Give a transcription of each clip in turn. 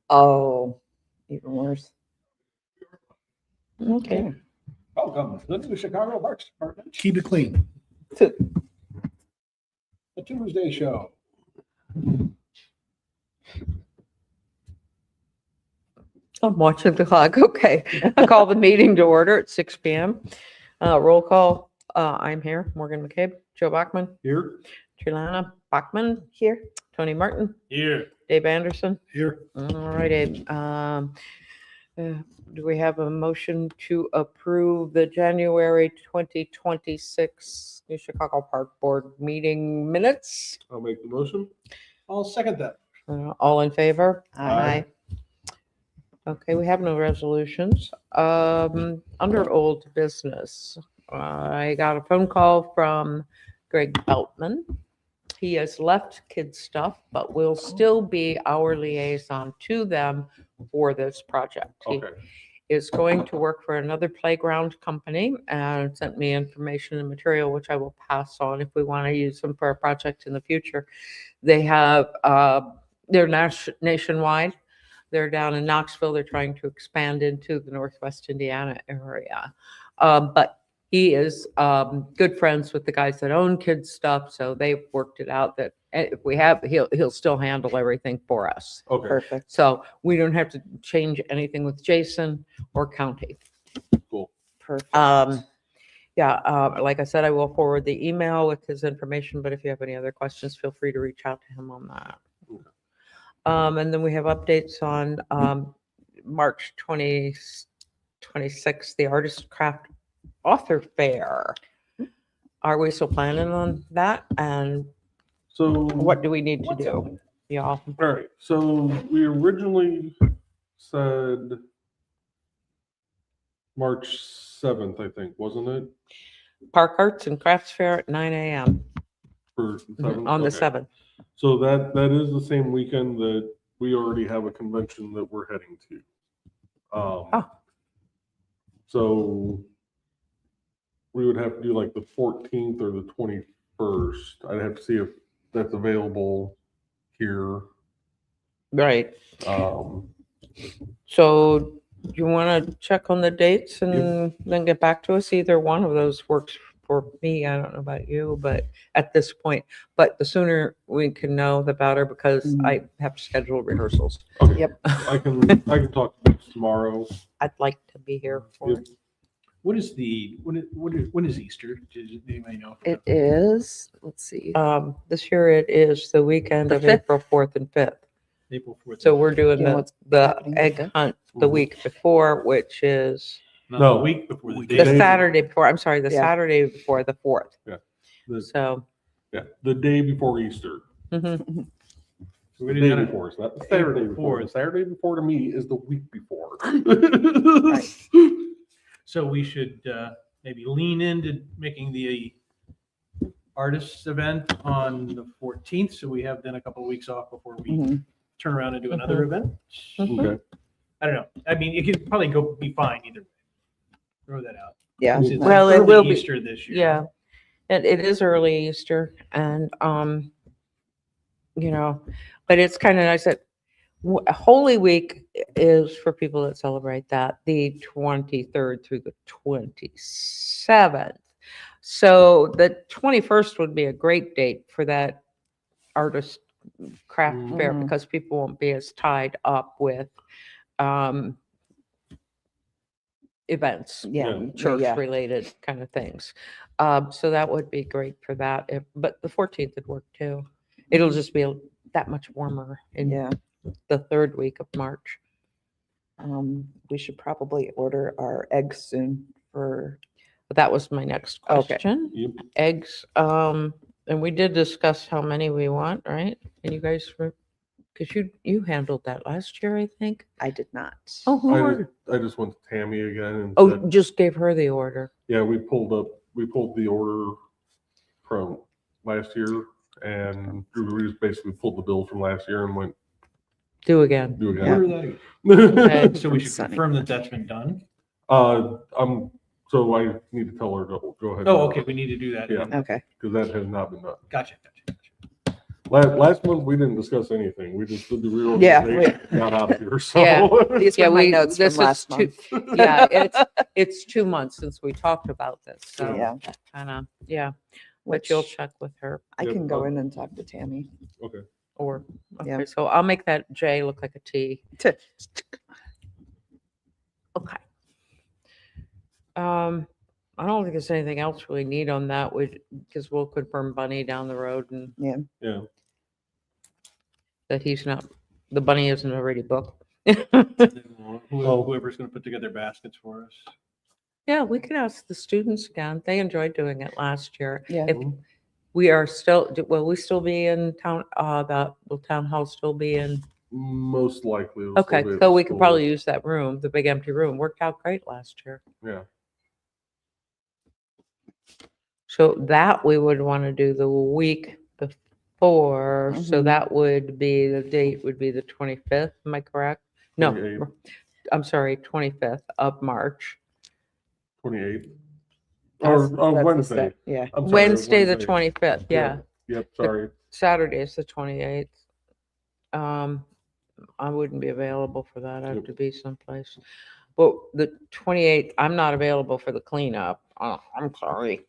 Oh, even worse. Okay. Welcome to the new Chicago Parks Department, Keep it clean. the Tuesday show. I'm watching the clock. Okay. I call the meeting to order at 6 p.m. Roll call. I'm here. Morgan McCabe, Joe Bachman, Here. Trulana Bachman, Here. Tony Martin, Here. Dave Anderson. Here. All right, Abe. Do we have a motion to approve the January 2026 New Chicago Park Board meeting minutes? I'll make the motion. I'll second that. All in favor? Aye. Okay, we have no resolutions. Under old business, I got a phone call from Greg Beltman. He has left Kids Stuff, but will still be our liaison to them for this project. He Okay. is going to work for another playground company and sent me information and material, which I will pass on if we want to use them for a project in the future. They have, they're nationwide. They're down in Knoxville. They're trying to expand into the Northwest Indiana area. But he is good friends with the guys that own Kids Stuff, so they've worked it out that if we have, he'll still handle everything for us. Okay. Perfect. So we don't have to change anything with Jason or county. Cool. Perfect. Like I said, I will forward the email with his information, but if you have any other questions, feel free to reach out to him on that. Okay. And then we have updates on March 26th, the Artist Craft Author Fair. Are we still planning on that? And So what do we need to do? Y'all, All right. So we originally said March 7th, I think, wasn't it? Park Arts and Crafts Fair at 9 a.m. For 7th? on the Okay. 7th. So that is the same weekend that we already have a convention that we're heading to. So we would have to do like the 14th or the 21st. I'd have to see if that's available here. Right. So do you want to check on the dates and then get back to us? Either one of those works for me. I don't know about you, but at this point, but the sooner we can know, the better, because I have to schedule rehearsals. Okay. Yep. I can talk to you tomorrow. I'd like to be here for Yep. it. When is Easter? Does anybody know? It is, let's see. This year it is the weekend The of 5th? April 4th and 5th. April 4th. So we're doing You know the, what's the happening the egg 5th? hunt the Mhm. week before, which is No, a week before the The the day. day- Saturday before, I'm sorry, the Yeah. Saturday before the 4th. The, So, yeah, the day before Easter. mhm. So The we day didn't- before, it's not the Saturday April before. The 4th. Saturday before to me is the week before. So we should maybe lean into making the artists event on the 14th. So we have then a couple of weeks off before we Mhm. turn around and do another event. Okay. I don't know. I mean, it could probably be fine either way. Throw that out. Yeah. It's Well, it early will be- Easter this year. Yeah, it is early Easter and, but it's kind of nice that Holy Week is for people that celebrate that, the 23rd through the 27th. So the 21st would be a great date for that artist craft fair Mhm. because people won't be as tied up with, events. Yeah. Church Yeah. related kind of things. So that would be great for that. But the 14th would work too. It'll just be that much warmer in Yeah. the third week of March. We should probably order our eggs soon for, But that was my next Okay. question. Yep. Eggs, and we did discuss how many we want, right? And you guys were, because you handled that last year, I think. I did not. Oh, who I ordered? just went to Tammy again and Oh, said, just gave her the order. yeah, we pulled the order from last year and we just basically pulled the bill from last year and went Do again. do it Order again. that. Okay. So we From should Sunny. confirm that that's been done. So I need to tell her to go ahead. Oh, okay. We need to do that. Yeah. Okay. Because that has not been done. Gotcha. Last month, we didn't discuss anything. We just did the Yeah, reorganization, got out of here, so. Yeah. These Yeah, were my we- notes this from is last two- month. Yeah, it's 2 months since we talked about this, so Yeah. kind of, yeah. But Which you'll check with her I Yep, can go I'll- in and talk to Tammy. Okay. or, Yeah. okay, so I'll make that J look like a T. Okay. I don't think there's anything else we need on that, because we'll confirm Bunny down the road and Yeah, that he's not, the Bunny isn't already booked. Whoever's going to put together baskets for us. Yeah, we could ask the students again. They enjoyed doing it last year. Yeah. If we are still, will we still be in town, will town hall still be in? most likely. it'll still Okay, be at so the we could school. probably use that room, the big empty room. Worked out great last year. Yeah, So that we would want to do the week before, so Mhm. that would be, the date would be the 25th, am I correct? No, 28th. I'm sorry, 25th of March. 28th. That's- Or that's the Wednesday. set, Yeah. I'm sorry, Wednesday, the 25th, yeah. Yep, sorry. Saturday is the 28th. I wouldn't be available for that. I have Yep. to be someplace. Well, the 28th, I'm not available for the cleanup. Oh, I'm sorry.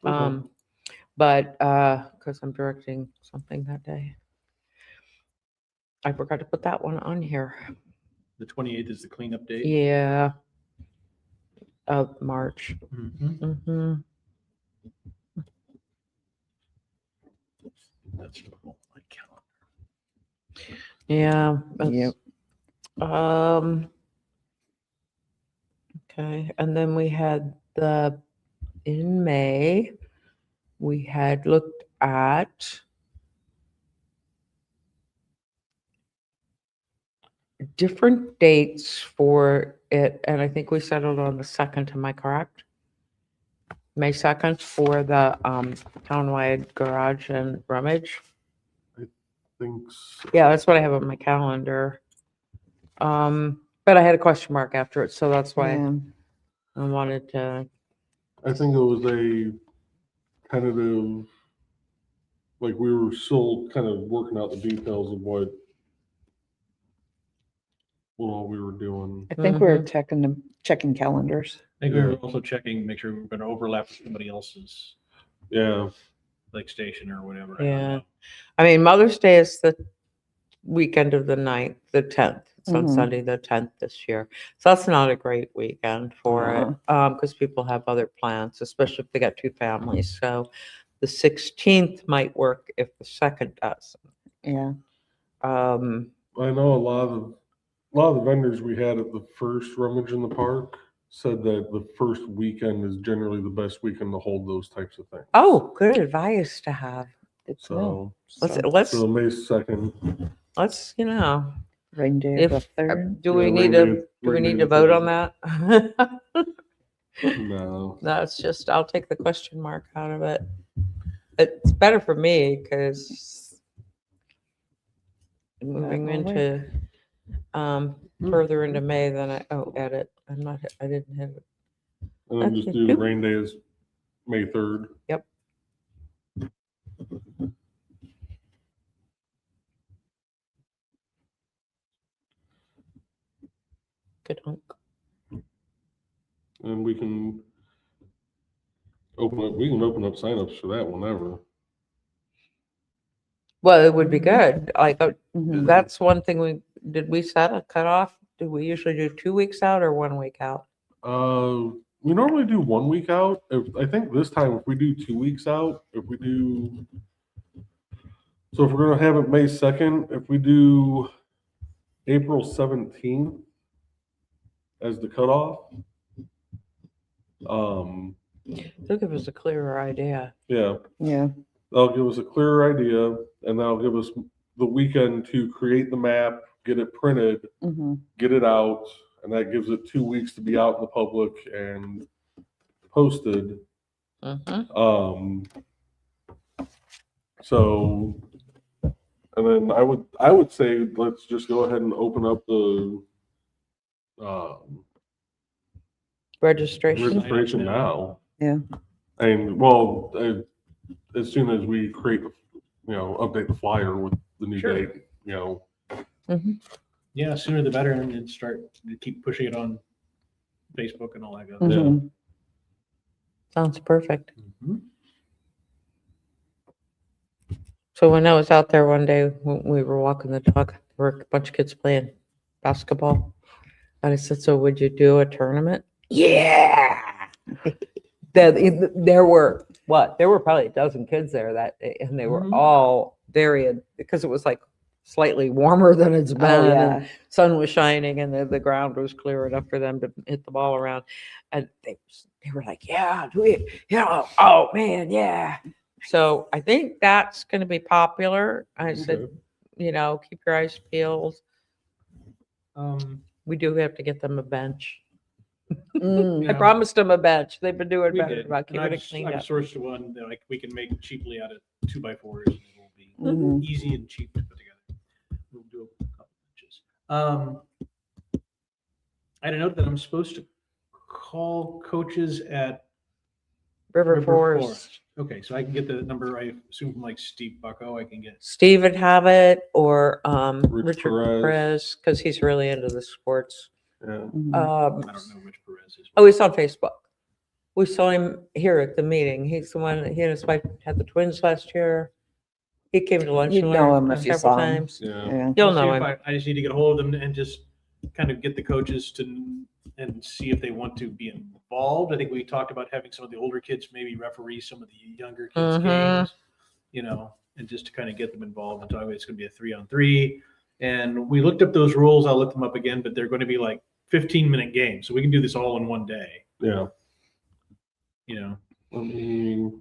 Okay. But, because I'm directing something that day. I forgot to put that one on here. The 28th is the cleanup date. Yeah. Of March. Mhm. hmm That's my calendar. Yeah. Yep. Okay, and then we had in May, we had looked at different dates for it, and I think we settled on the 2nd, am I correct? May 2nd for the townwide garage and rummage. Thanks. Yeah, that's what I have on my calendar. But I had a question mark after it, so that's why Yeah. I wanted to, I think it was a tentative, like we were still kind of working out the details of what all we were doing. I think we're checking calendars. I think we were also checking, make sure we're going to overlap with somebody else's Yeah, like station or whatever. I don't Yeah. know. I mean, Mother's Day is the weekend of the 9th, the 10th. It's on Mhm. Sunday, the 10th this year. So that's not a great weekend for it, because people have other plans, especially if they got 2 families. So the 16th might work if the 2nd does. Yeah. I know a lot of the vendors we had at the first rummage in the park said that the first weekend is generally the best weekend to hold those types of things. Oh, good advice to have. Good to know. So, Let's, so May 2nd. let's, you know, Rain day if, of the 3rd. do we Yeah, need rain to, day- do we rain need day to the vote 3rd. on that? No. That's just, I'll take the question mark out of it. It's better for me because moving will work. into, further into May than edit. I didn't hit it. And then just Okay. do the rain day as May 3rd. Yep. Good hunk. And we can open up signups for that whenever. Well, it would be good. Like, Mhm. that's one thing did we set a cutoff? Do we usually do 2 weeks out or 1 week out? We normally do 1 week out. I think this time if we do 2 weeks out, so if we're gonna have it May 2nd, if we do April 17th as the cutoff. It'll give us a clearer idea. Yeah, Yeah. that'll give us a clearer idea and that'll give us the weekend to create the map, get it printed, hmm get it out, and that gives it 2 weeks to be out in the public and posted. Mhm. So, and then I would say let's just go ahead and open up the Registration. registration now. Yeah. And well, as soon as we create update the flyer with the new Sure. date, you know. Mhm. Yeah, sooner the better, and then keep pushing it on Facebook and all that good stuff. Mhm. Sounds perfect. Mhm. So when I was out there one day, when we were walking the dog, there were a bunch of kids playing basketball. And I said, so would you do a tournament? Yeah. There were, there were probably a dozen kids there that day, and they were Mhm. all very, because it was like slightly warmer than it's been. Oh, and yeah. sun was shining and the ground was clear enough for them to hit the ball around. And they were like, yeah, do we, oh man, yeah. So I think that's going to be popular. I said, Okay. keep your eyes peeled. Um, We do have to get them a bench. Mm. I Yeah. promised them a bench. They've been doing we better did. about And keeping it cleaned I've up. sourced one that we can make cheaply out of 2x4s. And it will be Mhm. easy and cheap to put together. We'll do a couple inches. I had a note that I'm supposed to call coaches at River Forest. Okay, so I can get the number, I assume from like Steve Bucko, I can get. Steve would have it, or Rich Richard Perez. Perez, because he's really into the sports. Yeah. Mhm. I don't know which Perez is. Oh, he's on Facebook. We saw him here at the meeting. He's the one, he and his wife had the twins last year. He came to lunch You'd and know learn him if you several saw him. times. Yeah. Yeah. You'll I'll see know if him. I just need to get a hold of them and just kind of get the coaches and see if they want to be involved. I think we talked about having some of the older kids maybe referee some of the younger kids' Mhm. games, and just to kind of get them involved. And talk about it's going to be a 3-on-3. And we looked up those rules. I'll look them up again, but they're going to be like 15-minute games. So we can do this all in one day, Yeah. I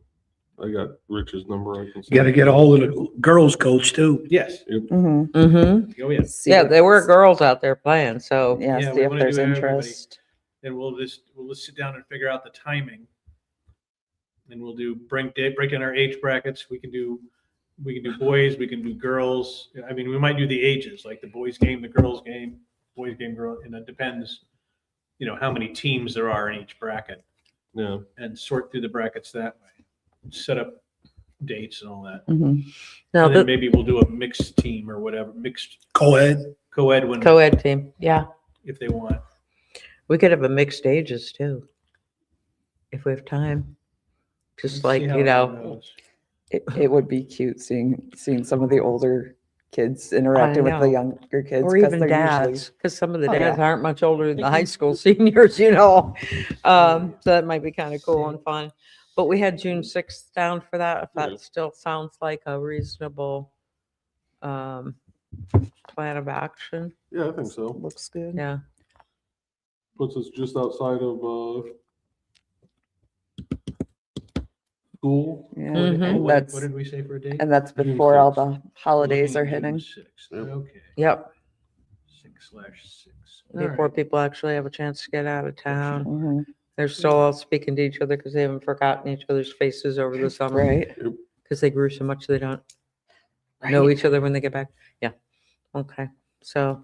I got Rich's number. I can Got to get a hold of the girls' coach too. Yes. Mhm. Mm-hmm. Oh, yeah. See Yeah, if there were it's- girls out there playing, so. Yeah, Yeah, see we if wanna there's do everybody. interest. And we'll just sit down and figure out the timing. And we'll break in our age brackets. We can do boys, we can do girls. I mean, we might do the ages, like the boys game, the girls game, boys game, girl, and it depends, how many teams there are in each bracket, Yeah. and sort through the brackets that way. Set up dates and all that. Mhm. Now, And then the maybe we'll do a mixed team or whatever, mixed Co-ed. co-ed when, co-ed team, yeah. if they want. We could have a mixed ages too, if we have time. Just We'll like, see how it goes. It would be cute seeing some of the older kids interacting with the know. younger kids. Or 'cause even they're dads, usually- because some of the Oh, dads yeah. aren't much older than the high Mhm. school seniors, So that might be kind of cool See. and fun. But we had June 6th down for that, if Yeah. that still sounds like a reasonable plan of action. Yeah, I think so. Looks good. Yeah. Puts us just outside of school. Yeah. Mhm. And What that's, did we say for a date? and that's June before all 6th. the holidays Looking are at June hitting. 6th. Yep. Okay. Yep. 6/6. All Before right. people actually have a chance to get out of town. Mhm. They're still all speaking to each other because they haven't forgotten each other's faces over the summer. Right. Because they grew so much they don't know Right. each other when they get back. Yeah. Okay. So,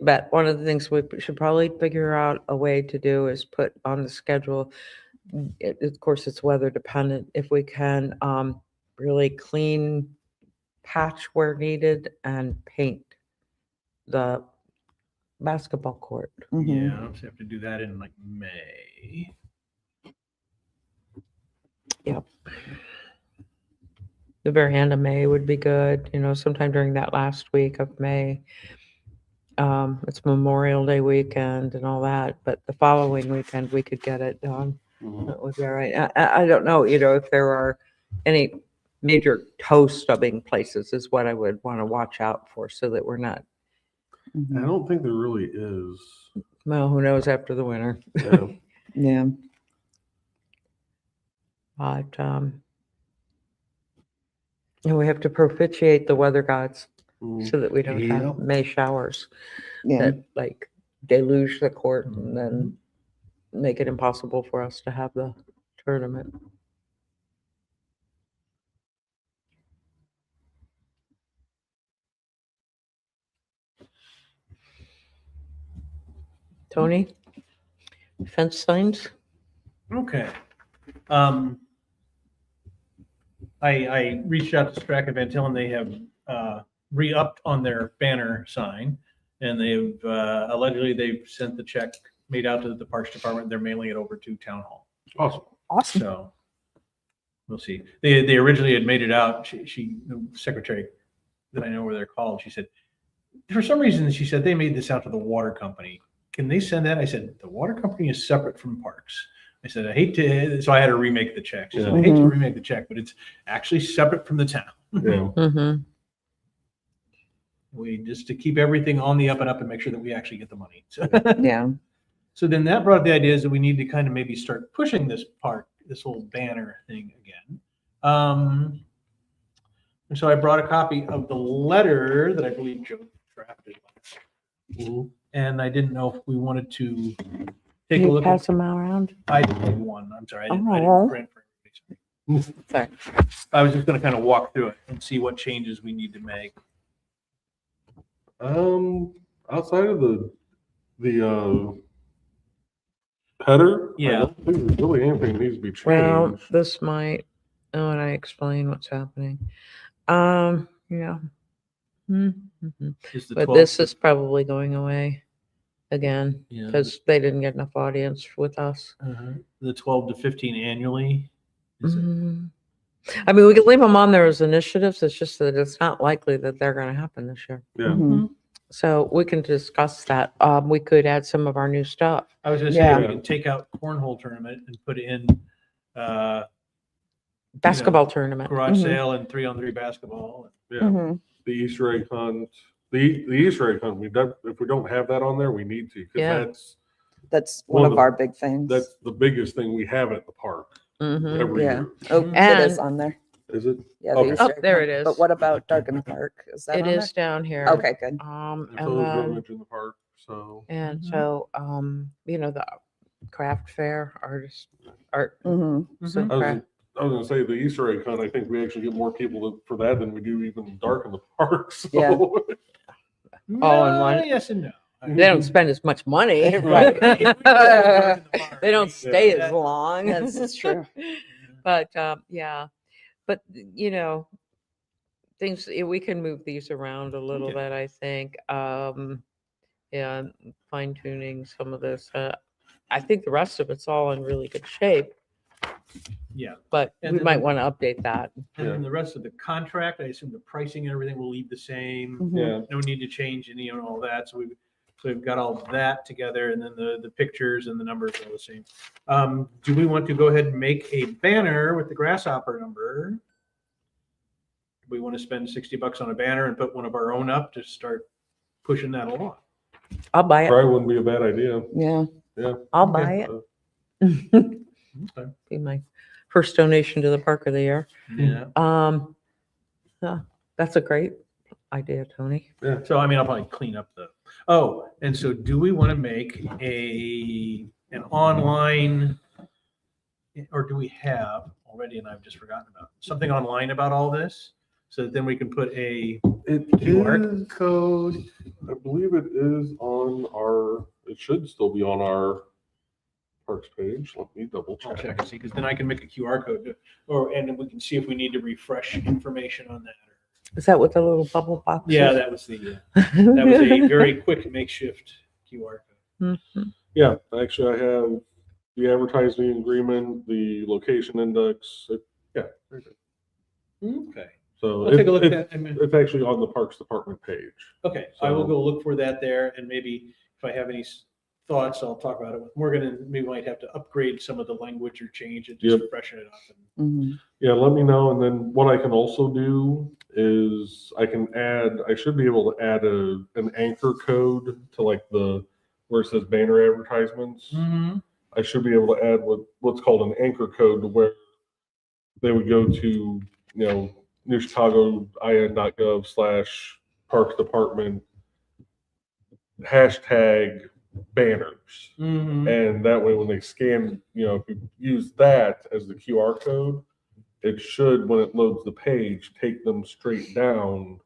but one of the things we should probably figure out a way to do is put on the schedule. Of course, it's weather dependent. If we can really clean, patch where needed, and paint the basketball court. Mhm. Yeah, I'll have to do that in like May. The very end of May would be good, sometime during that last week of May. It's Memorial Day weekend and all that, but the following weekend we could get it done. Mhm. That would be all right. I don't know, if there are any major toe stubbing places is what I would want to watch out for so that we're not, I Mhm. don't think there really is. well, who knows after the winter. Yeah. Yeah. But, and we have to propitiate the weather gods Mhm. so that we don't Yeah. have May showers Yeah. that like deluge the court and then make it impossible for us to have the tournament. Tony, fence signs? Okay. I reached out to Strack and Van Til, and they have re-upped on their banner sign. And they've allegedly they've sent the check made out to the Parks Department. They're mailing it over to Town Hall. Awesome. Awesome. So we'll see. They originally had made it out. She the secretary that I know where they're called. She said, for some reason, she said they made this out to the water company. Can they send that? I said, the water company is separate from Parks. I said, I hate to, so I had to remake the check. She said, I hate to remake the check, but it's actually separate from the town. Yeah. Mhm. We just to keep everything on the up and up and make sure that we actually get the money. So, Yeah. so then that brought the idea is that we need to kind of maybe start pushing this part, this whole banner thing again. And so I brought a copy of the letter that I believe Joe drafted. And I didn't know if we wanted to take a You look pass at. them around? I did take one. I'm sorry. I Oh. didn't print for everybody. Sorry. I was just going to kind of walk through it and see what changes we need to make. Outside of the header, I Yeah. don't think there's really anything that needs to be Well, changed. this might, oh, and I explain what's happening. Yeah. Mhm. Is the But 12th this is probably going away again yeah, because they didn't get enough audience with us. the 12 to 15 annually. Is it- Mhm. I mean, we could leave them on there as initiatives. It's just that it's not likely that they're going to happen this year. Yeah. Mhm. So we can discuss that. We could add some of our new stuff. I was going to Yeah. say we can take out cornhole tournament and put in Basketball tournament. garage Mhm. sale and 3-on-3 basketball. Yeah. Mhm. The Easter egg hunt. The Easter egg hunt. If we don't have that on there, we need to, because Yeah. That's One one of of the- our big things. that's the biggest thing we have at the park Mhm. every Yeah. year. Oh, it is And- on there. Is it? Yeah. Okay. the Easter Oh, egg there hunt. it is. But what about Dark in the Park? Is that It on is down here. there? Okay, good. And And so is then, Rummage in the Park. So and Mhm. so, the craft fair, art. Mhm. So Mhm. craft- I was gonna say the Easter egg hunt. I think we actually get more people for that than we do even Dark in the Park. So. Yeah. All in one. Yes and no. They don't spend as much money. Right. They don't stay as long. That's true. But, yeah, but, things, we can move these around a little Okay. bit, I think. Yeah, fine tuning some of this. I think the rest of it's all in really good shape, Yeah. but And we then might the- want to update that. And then the rest of the contract, I assume the pricing and everything will leave the same. Mhm. Yeah. No need to change any and all that. So we've got all that together, and then the pictures and the numbers are all the same. Do we want to go ahead and make a banner with the grasshopper number? We want to spend $60 on a banner and put one of our own up to start pushing that along. I'll buy it. Probably wouldn't be a bad idea. Yeah. I'll buy Uh, it. Okay. Be my first donation to the park of the year. Yeah. Yeah, that's a great idea, Tony. So, I mean, I'll probably clean up and so do we want to make an online, or do we have already, and I've just forgotten about, something online about all this? So that then we can put It QR is code. I believe it is on our. It should still be on our parks page. Let me double I'll check. check and see, because then I can make a QR code, and then we can see if we need to refresh information on that. Is that what the little bubble box is? Yeah, that was a very quick makeshift QR code. Mhm. Yeah, actually, I have the advertising agreement, the location index. Yeah, very good. Okay. So I'll take a look at it- that. I mean, it's actually on the Parks Department page. Okay, I will So- go look for that there, and maybe if I have any thoughts, I'll talk about it with Morgan, and we might have to upgrade some of the language or change it, just Yep. freshen it up. Mhm. Yeah, let me know. And then what I can also do is I should be able to add an anchor code to like where it says banner advertisements. I should be able to add what's called an anchor code to where they would go to, newchicagoin.gov/Parks Department #banners. And that way, when they scan, if you use that as the QR code, it should, when it loads the page, take them straight down.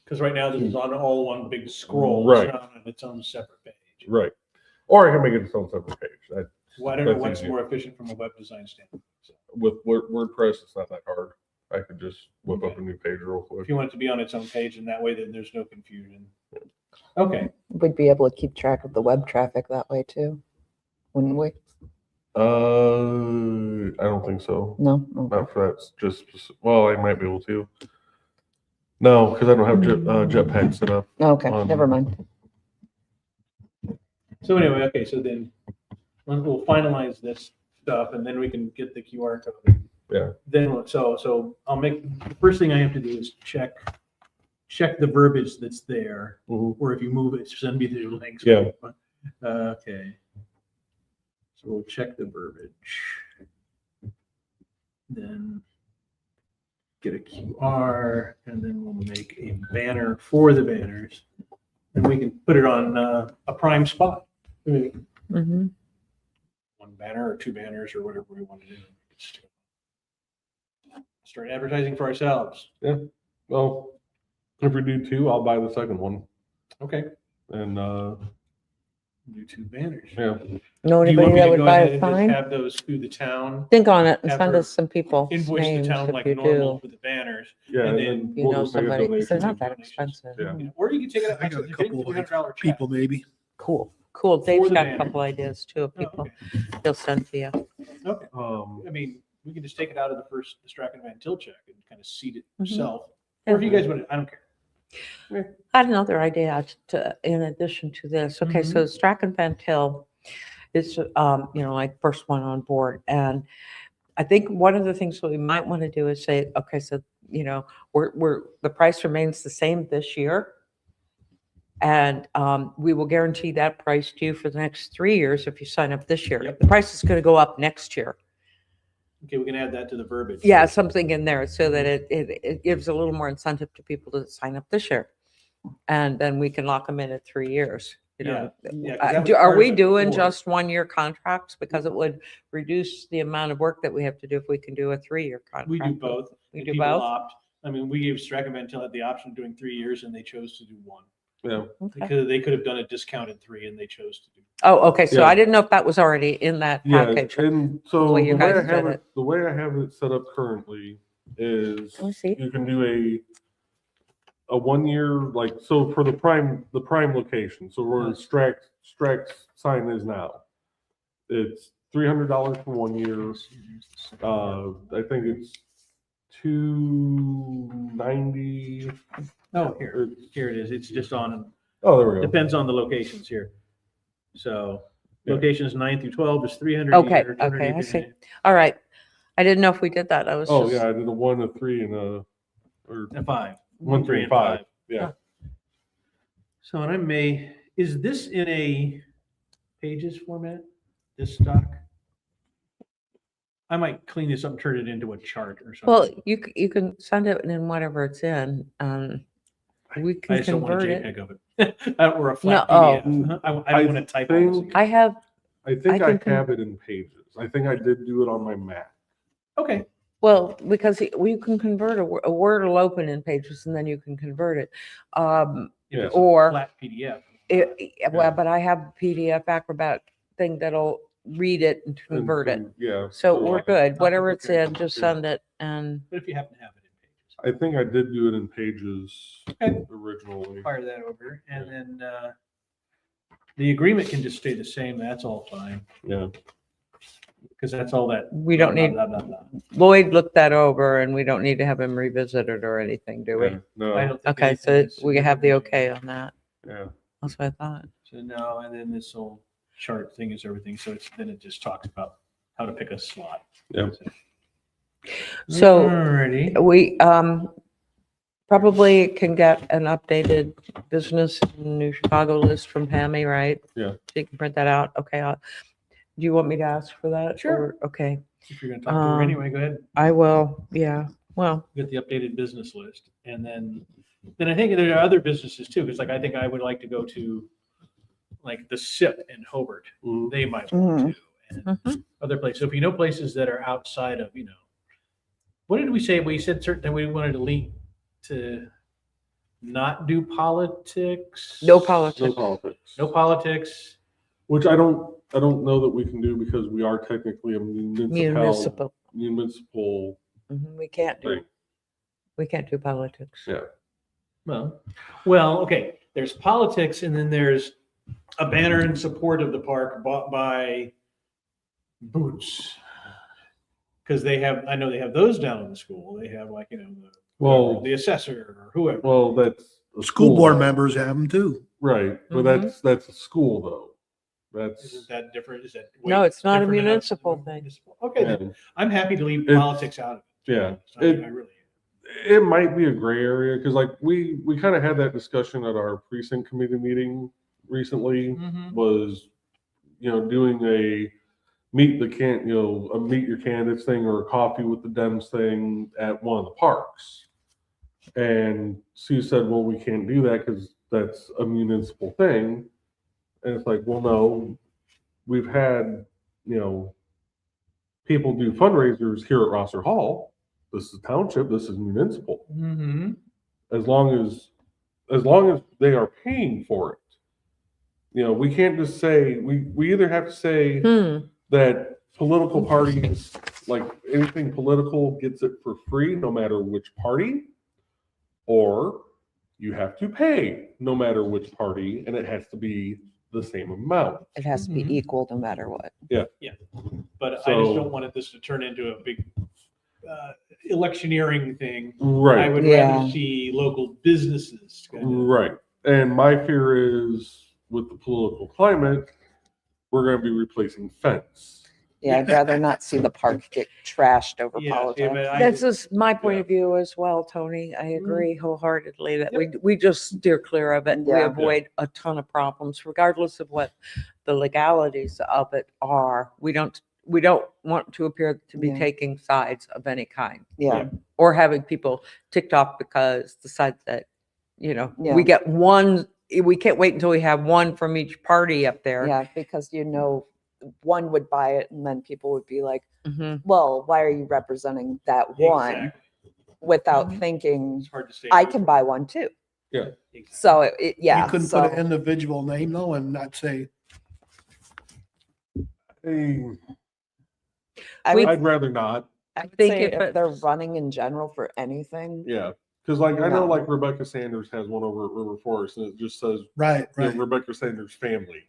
Because right now this is on all one big scroll. Right. It's not on its own separate page. Right. Or I can make it its own separate page. Well, I don't know That's what's easier. more efficient from a web design standpoint. So, With WordPress, it's not that hard. I could just whip up a new page real quick. If you want it to be on its own page, and that way then there's no confusion. Okay, We'd be able to keep track of the web traffic that way too, wouldn't we? I don't think so. No? Okay. Not for that. Just well, I might be able to. No, because I don't have Jetpack set up. Okay, never mind. so anyway, okay, so then we'll finalize this stuff and then we can get the QR code. Yeah. Then, so I'll make, the first thing I have to do is check the verbiage that's there, Mhm. or if you move it, send me the links. Yeah. Okay. So we'll check the verbiage. Then get a QR, and then we'll make a banner for the banners. And we can put it on a prime spot. Maybe Mhm. one banner or two banners or whatever we want to do. Start advertising for ourselves. Well, if we do two, I'll buy the second one. Okay. And Do two banners. yeah, Know Do you want anybody me that to would go buy ahead a and just sign? have those through the town? Think on it and have send her us some people Invoice the names town if like you normal do. for the banners. yeah, And and then then You we'll know just make a somebody, 'cause they're donation. not that to- expensive. Yeah. Or you can take it out. I got a couple of $300 check. people maybe. Cool. Cool. Dave's the got a banner. couple ideas too of Oh, people okay. he'll send to you. Okay. Um, I mean, we can just take it out of the Strachan Van Til check and kind of seat it Mhm. yourself. Or if you guys want to, I don't care. I had another idea in addition to this. Okay, so Strachan Van Til is, like first one on board. And I think one of the things that we might want to do is say, okay, so, we're the price remains the same this year. And we will guarantee that price to you for the next 3 years if you sign up this year. Yep. The price is going to go up next year. Okay, we can add that to the verbiage. Yeah, something in there so that it gives a little more incentive to people to sign up this year. And then we can lock them in at 3 years. Yeah, 'cause that was Are part we of it doing before. just 1-year contracts? Because it would reduce the amount of work that we have to do if we can do a 3-year contract. We do both. We and do people both? opt. I mean, we gave Strachan Van Til the option of doing 3 years and they chose to do one. yeah, Okay. Because they could have done a discounted 3 and they chose to do. Oh, okay, so Yeah. I didn't know if that was already in that yeah. package. And so The way you guys I have did it, the way I have it set up currently is Let me see. you can do a 1 year, like, so for the prime location, so where Strack's sign is now, it's $300 for 1 year. I think it's $290. Oh, here it is. It's just on, Oh, there we go. depends on the locations here. So Yeah. locations 9 through 12 is 300. Okay, a year, 200 okay, I if see. you're All right. I didn't know if we did that. I was Oh, just, yeah, I did a 1, a 3, and or a 5. 1, 3, and 5. Yeah. So, and is this in a pages format, this stock? I might clean this up and turn it into a chart or something. well, you can send it in whatever it's in. We I can just don't want a convert it. JPEG of it. Or a flat No, oh. PDF. I don't I want to type on think- this. I have, I think I I, can have it in pages. I think I did do it on my Mac. Okay, well, because you can convert a Word will open in Pages and then you can convert it. if it's a Or- flat PDF. Well, but I have a PDF Acrobat thing that'll read it and convert it. Yeah. So we're good. I'll Whatever it's compare in, just Yeah. send it and, But if you happen to have it in pages, I think I did do it in pages Okay. originally. fire that over. And then the agreement can just stay the same. That's all fine. Yeah. Because that's all that. we don't blah, need, blah, blah, blah, blah. Lloyd looked that over and we don't need to have him revisit it or anything, do we? Yeah. No. I don't think Okay, so anything is we have the significant. okay on that. Yeah. That's what I thought. So no, and then this whole chart thing is everything. So then it just talks about how to pick a slot. Yeah. So Alrighty. we probably can get an updated business in New Chicago list from Pammy, right? Yeah. So you can print that out. Okay. Do you want me to ask for that? Sure. Or- Okay, If you're gonna talk to her Um, anyway, go ahead. I will. Yeah. Well, Get the updated business list. And then I think there are other businesses too, because like I think I would like to go to like the SIP in Hobart. Mhm. They might want to. And Mhm. other places. So if you know places that are outside of, what did we say? We said certain that we wanted to link to not do politics. no politics. No politics. No politics. Which I don't know that we can do because we are technically a municipal Municipal. municipal We can't do. thing. We can't do politics. Yeah. Well, okay. There's politics, and then there's a banner in support of the park bought by Boots. Because I know they have those down in the school. They have like, Well, the assessor or whoever. well, that's a School board though. members have them too. Right, but Mhm. that's a school though. That's Isn't that different? Is that No, it's not a different enough? municipal thing. Okay, then and, I'm happy to leave It's- politics out of it. yeah. I It- really it might be a gray area because like we kind of had that discussion at our precinct committee meeting recently. am. Was doing a meet your candidates thing or a coffee with the Dems thing at one of the parks. And Sue said, well, we can't do that because that's a municipal thing. And it's like, well, no, we've had, people do fundraisers here at Rosser Hall. This is township, this is municipal. Mm-hmm. As long as they are paying for it. We can't just say, we either have to say that political parties, like anything political, gets it for free no matter which party, or you have to pay no matter which party, and it has to be the same amount. It has to be Mhm. equal no matter what. But I just So- don't want this to turn into a big electioneering thing. I Right, would Yeah. rather see local businesses. kind of- right. And my fear is with the political climate, we're going to be replacing fence. Yeah, I'd rather not see the park get trashed over Yeah, politics. but That's just my point Yeah. of view as well, Tony. I agree wholeheartedly that we just steer clear of it. We Yeah. avoid a ton of problems, regardless of what the legalities of it are. We don't want to appear to be Yeah. taking sides of any kind Yeah, or having people ticked off because the side that, Yeah. we get one, we can't wait until we have one from each party up there. yeah, because one would buy it and then people would be like, Mhm. well, why are you representing that one? Exactly. Without Mhm. thinking, It's hard to say. I can buy one too. Yeah. So yeah. You couldn't so, put an individual name though and not say, Hey, I we- would, I'd rather not. I would think say if if they're it's- running in general for anything, Yeah. Because like I know No. like Rebecca Sanders has one over at River Forest and it just says right, right. Rebecca Sanders family.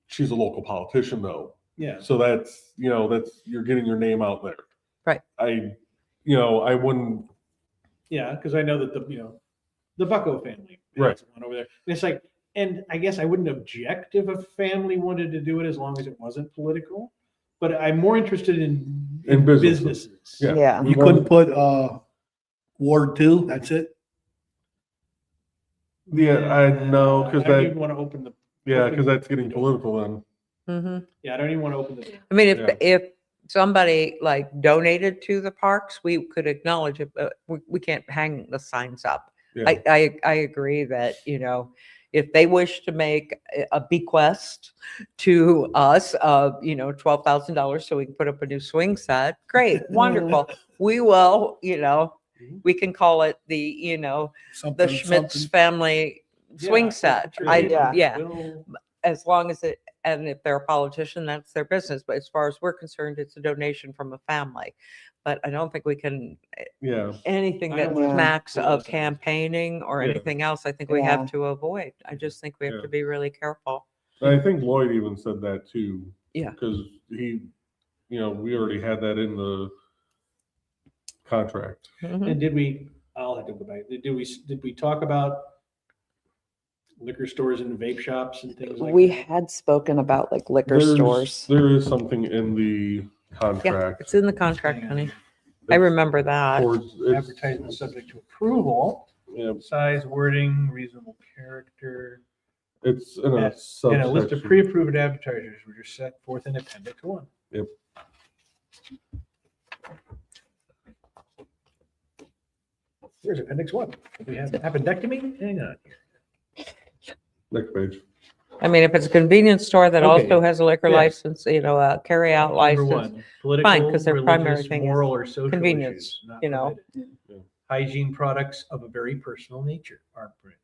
She's a local politician though. Yeah. So that's you're getting your name out there. Right. I wouldn't. Yeah, because I know that the Bucko family has Right. one over there. And it's like, and I guess I wouldn't object if a family wanted to do it as long as it wasn't political. But I'm more interested in In businesses. businesses. Yeah. yeah. You couldn't put Ward 2, that's it. Yeah, I know because I don't that even want to open the. because that's getting political then. Mhm. Yeah, I don't even want to open the. I mean, Yeah. if somebody like donated to the parks, we could acknowledge it, but we can't hang the signs up. Yeah. I agree that, if they wish to make a bequest to us of, $12,000 so we can put up a new swing set, great, wonderful. We will, we can call it the, the Something, Schmitz something. family swing Yeah, set. sure. Yeah. We'll- As long as and if they're a politician, that's their business. But as far as we're concerned, it's a donation from a family. But I don't think we can, Yeah. anything I that don't want smacks to- of campaigning or Yeah. anything else, I think we Yeah. have to avoid. I just think we have Yeah. to be really careful. And I think Lloyd even said that too. Yeah. Because he, we already had that in the contract. Mhm. And did we? I'll have to go back. Did we talk about liquor stores and vape shops and things like We that? had spoken about like liquor There's- stores. There is something in the Yeah, contract. it's in the contract, honey. I remember that. towards- it's- Advertisement subject to approval, Yeah, size, wording, reasonable character, it's in a and a list of subsection. pre-approved advertisers, which are set forth in Appendix 1. Yep. Here's Appendix 1. We have appendectomy. Hang on. Next page. I mean, if it's a convenience store that Okay. also has a liquor Yeah. license, a carry-out Number license. 1, political, 'cause their primary religious, thing is moral, or social convenience, issues, not you know. permitted. Yeah. Hygiene products of a very personal nature aren't permitted.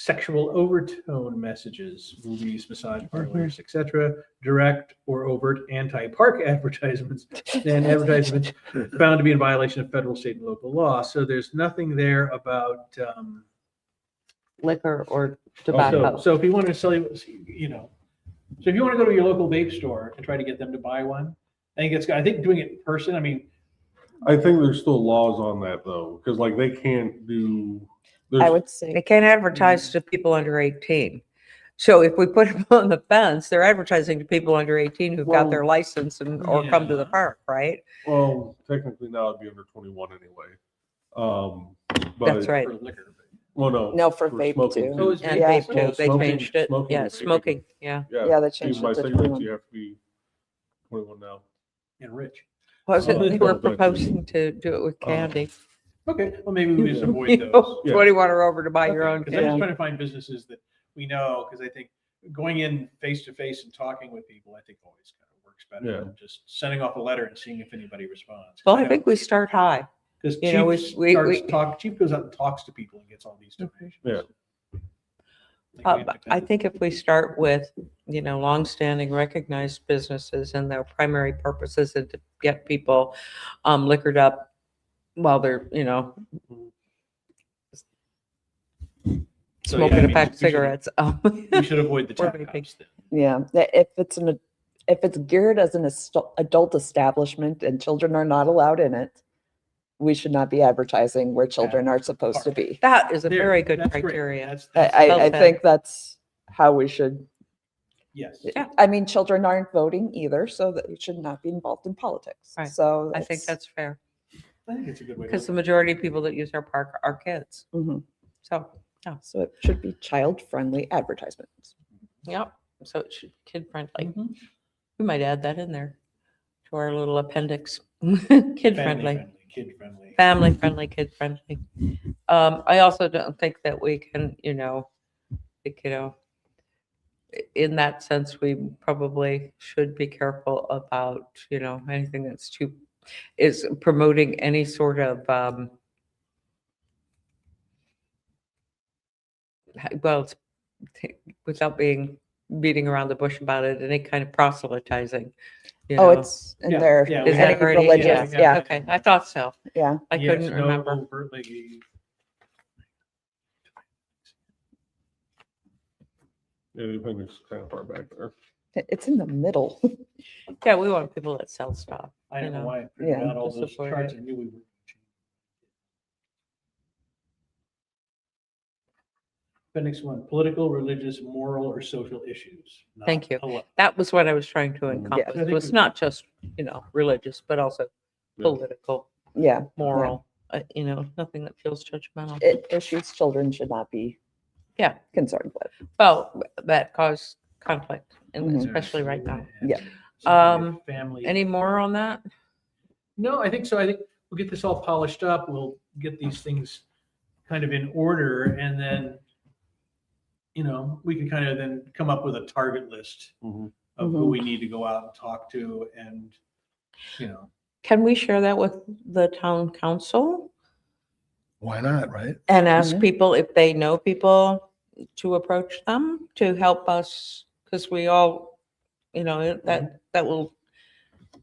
sexual overtone messages, movies, massage parlors, etc., direct or overt anti-park advertisements, and advertisements found to be in violation of federal, state, and local law. So there's nothing there about, Liquor or so, tobacco. so if you want to sell, you know, so if you want to go to your local vape store and try to get them to buy one, I think doing it in person, I mean, I think there's still laws on that though, because like they can't do. I there's- would say, They can't advertise to people under 18. So if we put them on the fence, they're advertising to people under 18 who've got their Well, license and, or come to the yeah. park, right? Well, technically now it'd be under 21 anyway. But That's right. for liquor. Well, no. No, for vape smoking too. Oh, it's And Yeah. vape too, they Smoking- changed it. smoking Yeah, is vaping. smoking, yeah. Yeah, they Even changed by it to cigarettes, 21. you have to be 21 now. And rich. Wasn't, Oh, they were but- proposing to do it with candy. Okay, well, maybe we just avoid You those. know, Yeah. 21 or over to buy your own Because I'm just candy. trying to find businesses that we know, because I think going in face to face and talking with people, I think always kind of works better Yeah. than just sending off a letter and seeing if anybody responds. Well, I think we start high. Because you know, Chief goes out and talks to people and gets all these donations. Yeah. Like, But I think if we start with, you know, longstanding recognized businesses and their primary purpose is to get people liquored up while they're, you know, So, yeah, I smoking a mean, pack of we should- cigarettes. We should avoid the Or tap vaping. house then. Yeah, if it's geared as an adult establishment and children are not allowed in it, we should not be advertising where children are supposed to be. That is a There, very good that's great. criteria. I Well said. think that's how we should, Yes. Yeah. I mean, children aren't voting either, so that we should not be involved in politics. Right. So I think that's fair I think it's a good way. to because the look majority of people that use our park are kids. Mhm. So, So it should be child-friendly advertisements. yep. So it should kid friendly. at it. Mhm. We might add that in there to our little appendix. Kid Family friendly. Kid friendly. Family friendly, kid friendly. I also don't think that we can, you know, in that sense, we probably should be careful about, you know, anything that's is promoting any sort of, well, without beating around the bush about it, any kind of proselytizing. You Oh, know. it's in Yeah, there. yeah, Is we that have- already? religious, yeah. Okay, I thought so. Yeah. I Yes, couldn't no remember. overtly- Yeah, the appendix is kind of far back there. It's in the middle. Yeah, we want people that sell stuff. I don't you know know, why I figured yeah, out all to those support charts. it. I knew we were. Appendix 1, political, religious, moral, or social issues. not Thank you. ele- That was what I was trying to Yeah. encompass. I think It was we- not just, you know, religious, but also Yeah. political, Yeah. moral, you know, nothing that feels judgmental. Issues children should not be Yeah. concerned with. Well, that caused conflict, and Mhm. especially right now. Yeah. Family. Any more on that? No, I think so. I think we'll get this all polished up. We'll get these things kind of in order, and then, you know, we can kind of then come up with a target list Mhm. of who Mhm. we need to go out and talk to, and, you know, Can we share that with the town council Why not, right? and ask Mhm. people if they know people to approach them to help us? Because we all, you know, that will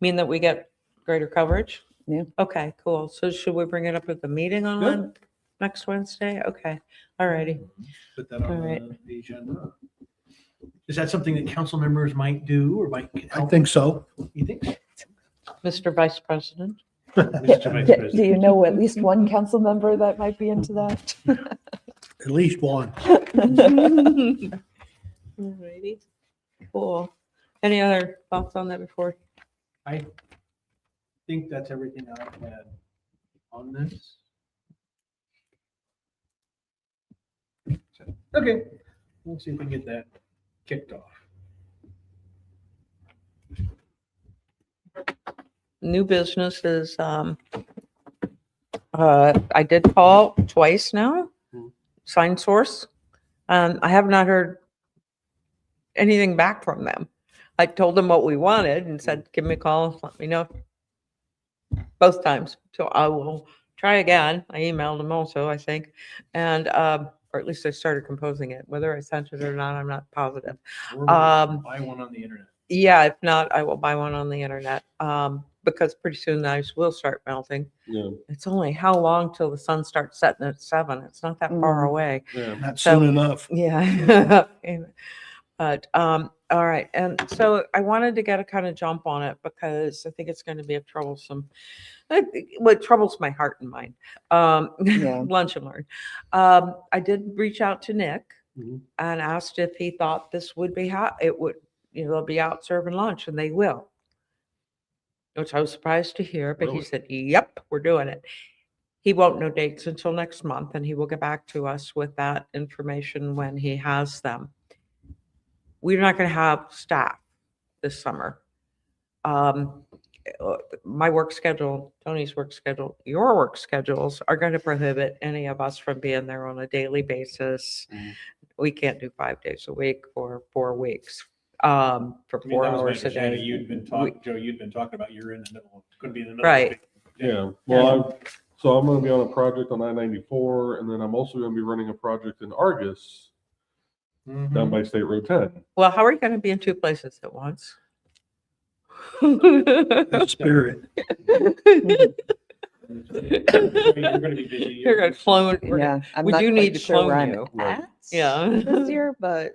mean that we get greater coverage. Yeah. Okay, cool. So should we bring it up at the meeting on Good. next Wednesday? Okay, all righty. put that on All right. the agenda. Is that something that council members might do or might I help? think so. You think? so? Mr. Vice President? Mr. Vice Do President. you know at least one council member that might be into that? At least one. Alrighty, cool. Any other thoughts on that before? I think that's everything I had on this. Okay, let's see if we can get that kicked off. New business is, I did call twice now, Hmm. Sign Source. I have not heard anything back from them. I told them what we wanted and said, give me a call, let me know. Both times. So I will try again. I emailed them also, I think. And, or or at least I started composing it. Whether I sent it or not, I'm not positive. Or we can Um, buy one on the internet. Yeah, if not, I will buy one on the internet, because pretty soon the ice will start melting. Yeah, It's only how long till the sun starts setting at 7? It's not that far Mm. away. yeah. Not So- soon enough. Yeah. But, all right. And so I wanted to get a kind of jump on it because I think it's going to be a troublesome, what troubles my heart and mind. Yeah. Lunch and learn. I did reach out to Nick Mhm. and asked if he thought this would be it would, they'll be out serving lunch, and they will. Which I was surprised to hear, but he Really? said, yep, we're doing it. He won't know dates until next month, and he will get back to us with that information when he has them. We're not going to have staff this summer. My work schedule, Tony's work schedule, your work schedules are going to prohibit any of us from being there on a daily basis. Mhm. We can't do 5 days a week for 4 weeks, for I mean, 4 that was my hours a understanding. day. You'd been talking, Joe, you'd been talking about you're in the middle, couldn't be in the middle. Right. Of a big- Yeah, well, so I'm gonna be on a project on I-94, and then I'm also gonna be running a project in Argus Mhm. down by State Road 10. Well, how are you going to be in 2 places at once? Spirit. I mean, you're gonna be busy. You're going to clone. Yeah. I'm we not do quite need to sure where clone I'm you. Right. at Yeah. this year, but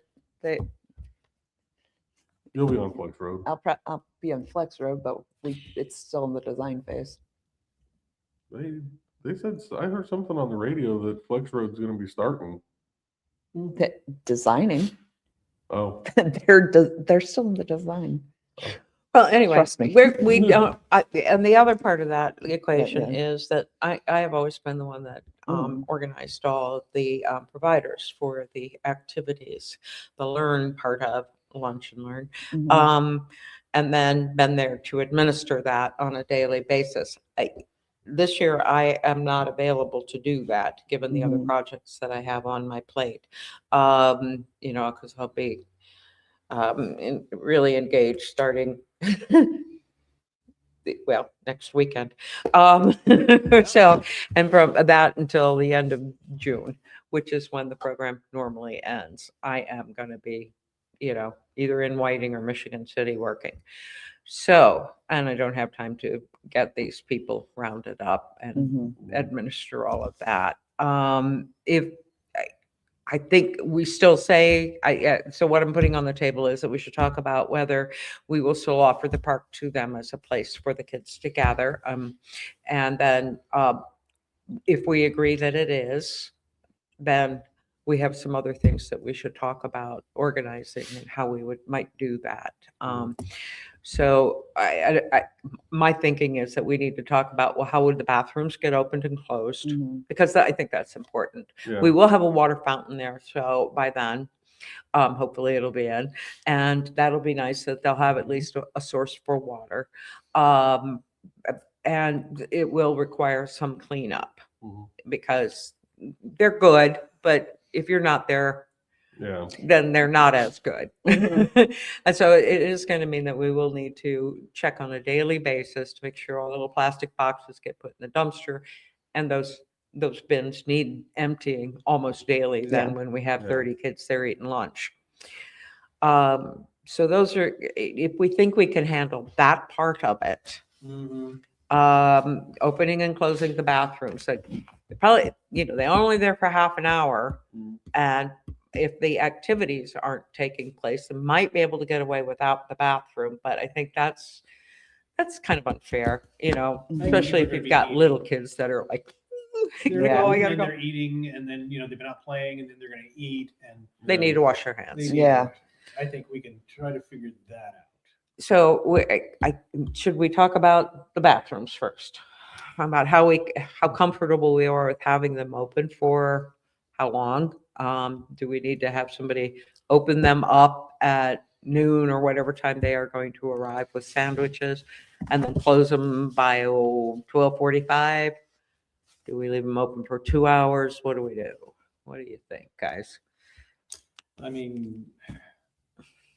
You'll be on Flex Road. I'll be on Flex Road, but it's still in the design phase. They said, I heard something on the radio that Flex Road's gonna be starting. Designing. Oh, They're still in the design. Well, anyway, Trust me. we don't, and the other part of that equation yeah. is that I have always been the one that organized all of the providers for the activities, the learn part of lunch and learn, Mhm. and then been there to administer that on a daily basis. This year, I am not available to do that, given the other Mhm. projects that I have on my plate. Because I'll be really engaged starting next weekend. So, and from that until the end of June, which is when the program normally ends, I am going to be, either in Whiting or Michigan City working. So, and I don't have time to get these people rounded up and Mhm. administer all of that. I think we still say, so what I'm putting on the table is that we should talk about whether we will still offer the park to them as a place for the kids to gather. And then if we agree that it is, then we have some other things that we should talk about organizing and how we might do that. So my thinking is that we need to talk about, well, how would the bathrooms get opened and closed? Mhm. Because I think that's important. yeah. We will have a water fountain there. So by then, hopefully it'll be in, and that'll be nice that they'll have at least a source for water. And it will require some cleanup Mhm. because they're good, but if you're not there, Yeah, then they're not as good. Mhm. And so it is going to mean that we will need to check on a daily basis to make sure all little plastic boxes get put in the dumpster, and those bins need emptying almost daily then Yeah. when we have Yeah. 30 kids there eating lunch. So those are, if we think we can handle that part of it, Mhm. opening and closing the bathrooms, like probably, they're only there for half an hour. Mhm. And if the activities aren't taking place, they might be able to get away without the bathroom, but I think that's kind of unfair, Mhm. especially if People are you've gonna got be little eating. kids that are like, They're, Yeah. I gotta and go. they're eating, and then they've been out playing, and then they're gonna eat, and They need to wash their they hands. need to Yeah. watch it. I think we can try to figure that out. So should we talk about the bathrooms first? About how comfortable we are with having them open for how long? Do we need to have somebody open them up at noon or whatever time they are going to arrive with sandwiches, and then close them by 12:45? Do we leave them open for 2 hours? What do we do? What do you think, guys? I mean,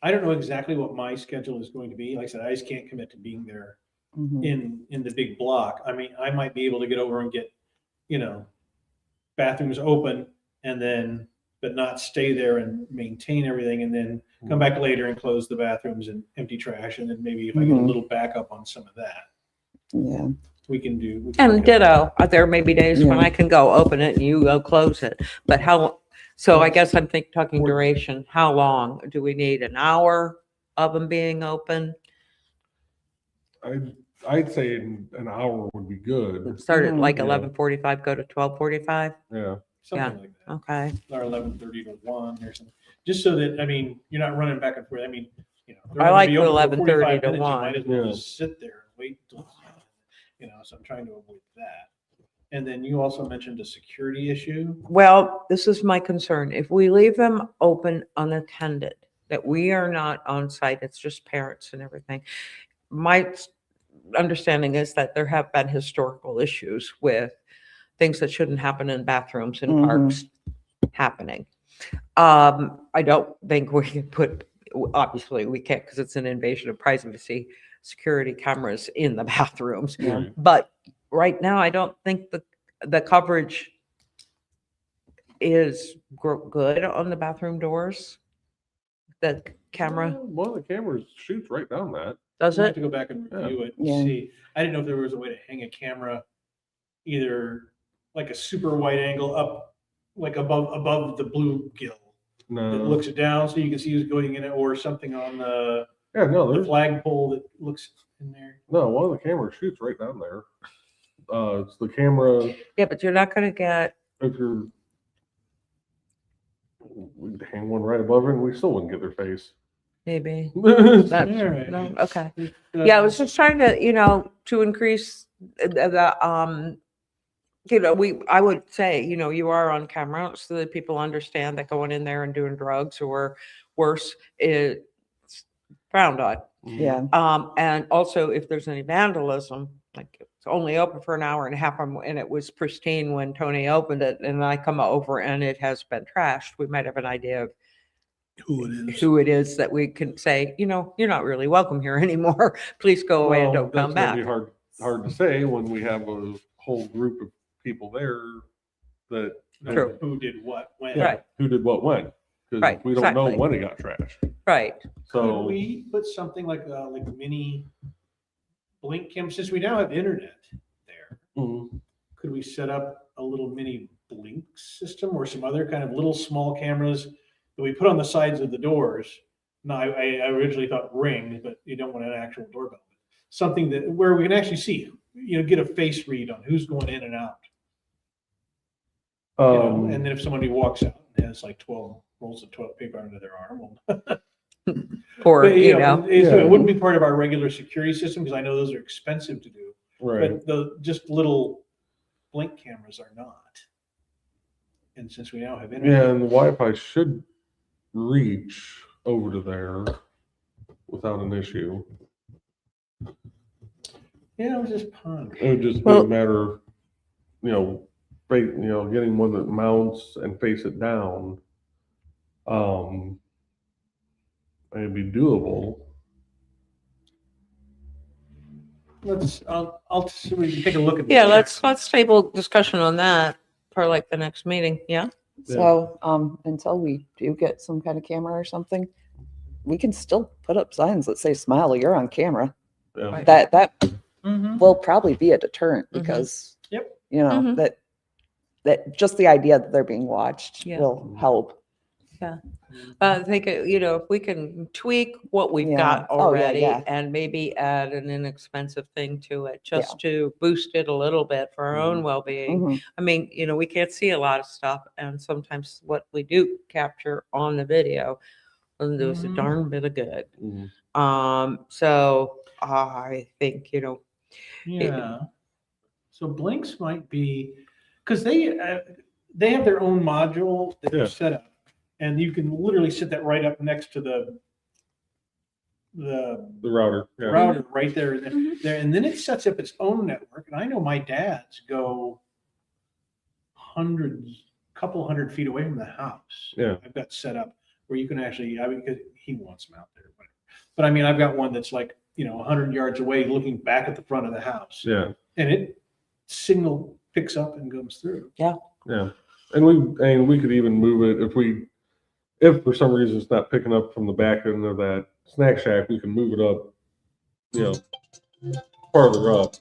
I don't know exactly what my schedule is going to be. Like I said, I just can't commit to being there Mhm. in the big block. I mean, I might be able to get over and get, bathrooms open and then but not stay there and maintain everything and then come back later and close the bathrooms and empty trash. And then maybe if I get a Mhm. little backup on some of that, Yeah. we can can And look at that. ditto, there may be days when Yeah. I can go open it and you go close it, but so I guess I'm talking duration, how long? Do we need an hour of them being open? I'd say an hour would be good. Start at like Yeah. 11:45, go to 12:45? Yeah. Something like that. Okay, Or 11:30 to 1 or something. Just so that, I mean, you're not running back and forth. I mean, they're I gonna like be the open for 11:30 45 to minutes, you 1. might as well Yeah. just sit there and wait till, so I'm trying to avoid that. And then you also mentioned a security issue. well, this is my concern. If we leave them open unattended, that we are not on site, it's just parents and everything. My understanding is that there have been historical issues with things that shouldn't happen in bathrooms in Mhm. parks happening. I don't think we can put, obviously we can't because it's an invasion of privacy, security cameras in the bathrooms. Yeah. Right. But right now, I don't think the coverage is good on the bathroom doors. The camera, Well, the camera shoots right down that. does We'll have it? to go back and Yeah. review it and Yeah. see. I didn't know if there was a way to hang a camera either like a super wide angle up, like above the blue gill. That No. looks it down so you can see who's going in it, or something on the Yeah, no, there's flagpole that looks in there. no, one of the cameras shoots right down there. It's the camera Yeah, but you're not gonna get, if you're we'd hang one right above it and we still wouldn't get their face. maybe, Yeah. that's, Alright. no, okay. Yeah, I was just trying to, to increase I would say, you are on camera so that people understand that going in there and doing drugs or worse is frowned on. Yeah. And also if there's any vandalism, like it's only open for an hour and a half and it was pristine when Tony opened it and I come over and it has been trashed, we might have an idea of who it is that we can say, you're not really welcome here anymore. Please go away and Well, don't come that's gonna back. be hard to say when we have a whole group of people there that True. Who did what, when. Right. who did what when. Because Right, we don't know exactly. when it got trashed. Right. Could So we put something like mini blink cam, since we now have internet there, Mhm. could we set up a little mini blink system or some other kind of little small cameras that we put on the sides of the doors? No, I originally thought Ring, but you don't want an actual doorbell. Something where we can actually see, get a face read on who's going in and out. And then if somebody walks out and has like 12 rolls of toilet paper under their arm, well, Or, but, Yeah. it wouldn't be part of our regular security system because I know those are expensive to do. right. But the just little blink cameras are not. And since we now have Yeah, internet, and the Wi-Fi should reach over to there without an issue. I was just pondering. It would just be Well- a matter of, getting one that mounts and face it down. It'd be doable. I'll see, we can take a look at. yeah, this. let's table discussion on that for like the next meeting. Yeah. So, until we do get some kind of camera or something, we can still put up signs that say "Smile, you're on camera." Yeah. Right. That Mhm. will probably be a deterrent Mhm. because, Yep. Mhm. that just the idea that they're being watched Yeah. will help. I think, if we can tweak what we've Yeah. got Oh, yeah, already yeah. and maybe add an inexpensive thing to it, just to boost it a little bit for our own well-being. Mhm. I mean, we can't see a lot of stuff and sometimes what we do capture on the video doesn't do us a Mhm. darn bit of good. Mhm. So I think, Yeah. So blinks might be, because they have their own module that Yeah. they're set up, and you can literally sit that right up next to the The router. Yeah. router right there, Mhm. there, and then it sets up its own network. And I know my dad's go couple hundred feet away from the house. Yeah. I've got set up where you can actually, because he wants them out there, but I mean, I've got one that's like 100 yards away, looking back at the front of the house, Yeah. and it signal picks up and goes through. Yeah. And we could even move it if for some reason it's not picking up from the back end of that snack shack, we can move it up, farther up.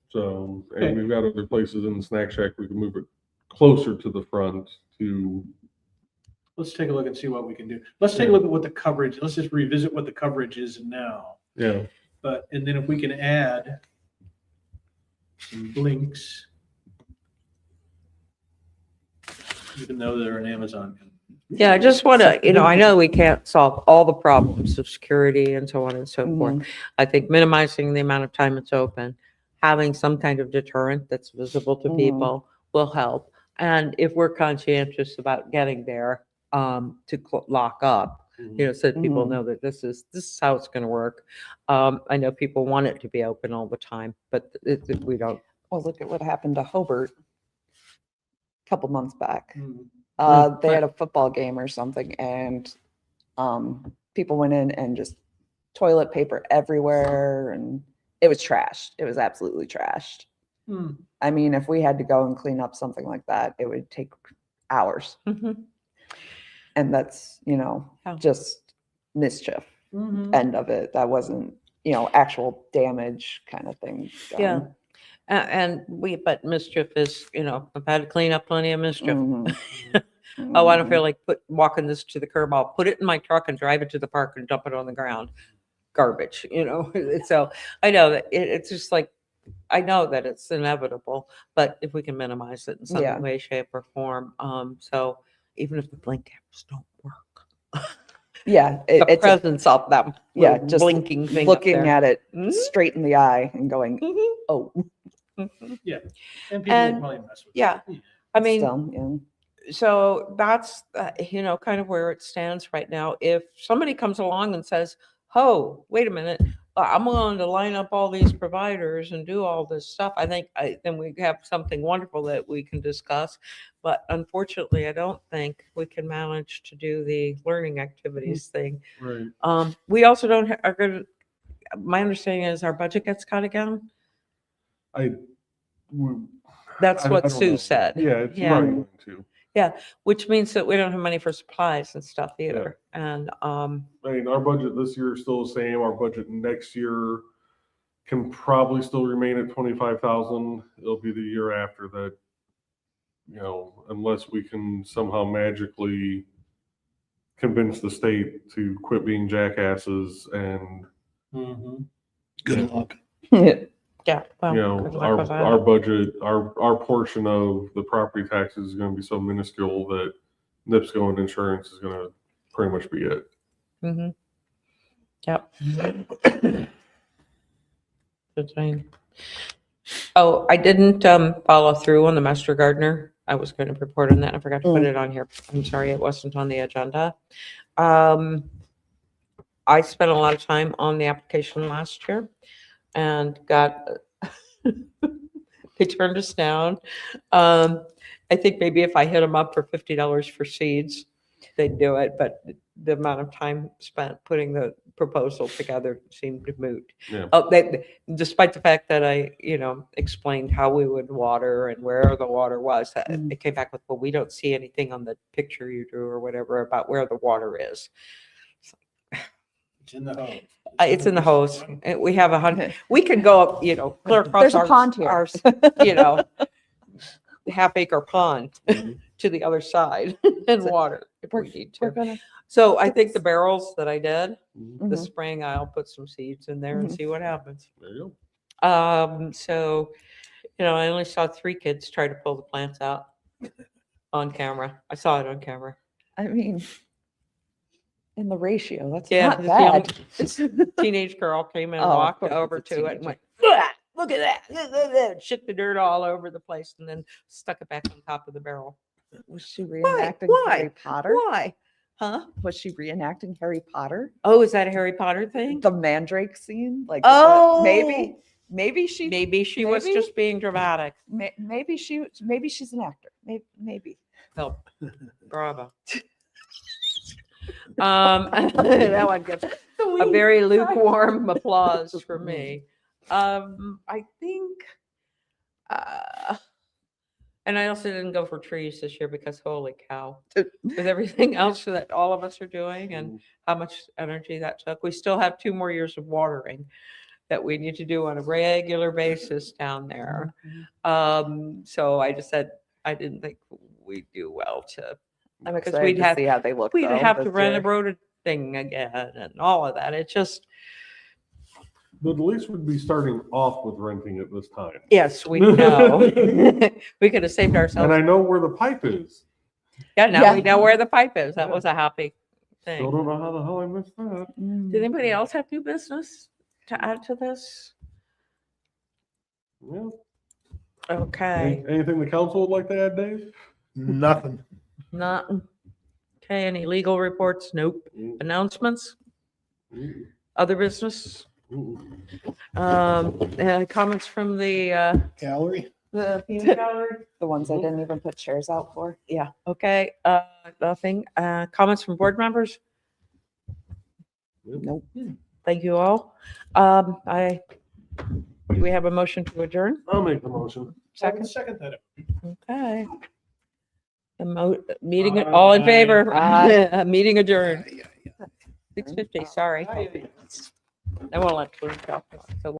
So, and we've got other places in the snack shack, we can move it closer to the front to, Let's take a look and see what we can do. Let's take a look at what the coverage, let's just revisit what the coverage is now. yeah. And then if we can add some blinks, even though they're an Amazon. Yeah, I just want to, I know we can't solve all the problems of security and so on and so forth. Mhm. I think minimizing the amount of time it's open, having some kind of deterrent that's visible to Mhm. people will help. And if we're conscientious about getting there, to lock up, so that people Mhm. know that this is how it's going to work. I know people want it to be open all the time, but we don't. Well, look at what happened to Hobart a couple months back. Mhm. They had a football game or something, and people went in and just toilet paper everywhere, and it was trashed. It was absolutely trashed. Hmm. I mean, if we had to go and clean up something like that, it would take hours. Mhm. And that's, Yeah. just mischief Mhm. end of it. That wasn't, actual damage kind of thing. Yeah. done. But mischief is, I've had to clean up plenty of mischief. Mhm. Oh, I don't Mhm. feel like walking this to the curb. I'll put it in my truck and drive it to the park and dump it on the ground. Garbage, So I know that it's just like, I know that it's inevitable, but if we can minimize it in some Yeah. way, shape, or form, so even if the blink cameras don't work, Yeah, the it's presence of them, yeah, little just blinking thing up looking there. at it Mhm. straight in the eye and going, Mhm. oh, And people will And- probably mess with yeah. it. I mean, still, yeah. so that's, kind of where it stands right now. If somebody comes along and says, oh, wait a minute, I'm willing to line up all these providers and do all this stuff, I think then we have something wonderful that we can discuss. But unfortunately, I don't think we can manage to do the learning activities thing. Right. We also don't are going. My understanding is our budget gets cut again. That's I what don't Sue know. said. Yeah, it's Yeah. probably going to. Which means that we don't have money for supplies and stuff either. And I mean, our budget this year is still the same. Our budget next year can probably still remain at 25,000. It'll be the year after that, unless we can somehow magically convince the state to quit being jackasses and, Mhm. Good luck. yeah, well, good luck with that. our budget, our portion of the property taxes is going to be so minuscule that NIPSCO and insurance is going to pretty much be it. Mm-hmm. Yep. Good thing. Oh, I didn't follow through on the Master Gardener. I was going to report on that. I forgot to put it on here. I'm sorry, it wasn't on the agenda. I spent a lot of time on the application last year and got, they turned us down. I think maybe if I hit them up for $50 for seeds, they'd do it, but the amount of time spent putting the proposal together seemed moot. Yeah. Despite the fact that I, explained how we would water and where the water was, it came back with, well, we don't see anything on the picture you drew or whatever about where the water is. It's in the hose. It's in the hose. We have we could go up, clear across There's a pond here. our, half-acre pond Mhm. to the other side and water if we need We're to. gonna, So I think the barrels that I did, Mhm. the Mhm. spring, I'll put some seeds in there and Mhm. see what happens. There you go. So, I only saw 3 kids try to pull the plants out on camera. I saw it on camera. I mean, in the ratio, that's Yeah, not this bad. Teenage girl came and Oh, of walked course, over it's a to it and teenager. went, "Ugh, look at that. Shook the dirt all over the place and then stuck it back on top of the barrel. Was she reenacting Why? Harry Potter? Why? Huh? Was she reenacting Harry Potter? Oh, is that a Harry Potter thing? The Mandrake scene? Like, Oh, maybe she, Maybe she was maybe? just being dramatic. maybe she's an actor. Maybe. Oh, bravo. That one gets a very lukewarm applause for me. I think And I also didn't go for trees this year because holy cow, with everything else that all of us are doing and how much energy that took. We still have 2 more years of watering that we need to do on a regular basis down there. So I just said, I didn't think we'd do well to, I'm because excited to see how they look. we'd though, have to this run a year. road thing again and all of that. It just, But at least we'd be starting off with renting at this time. yes, we know. We could have saved ourselves. And I know where the pipe is. Yeah, now Yeah. we know where the pipe is. That Yeah. was a happy Still thing. don't know how the hell I missed that. Did anybody else have new business to add to this? Yeah. Okay, Anything the council would like to add, Dave? Nothing. not, okay, any legal reports? Nope. Announcements? Other business? Comments from the Gallery? peanut gallery? The ones I didn't even put chairs out for. Yeah, okay, nothing. Comments from board members? Nope. Thank you all. Do we have a motion to adjourn? I'll make the motion. Second? Second that. Okay. Meeting, all in favor? Meeting adjourned. 6:50, sorry. I won't let you talk. So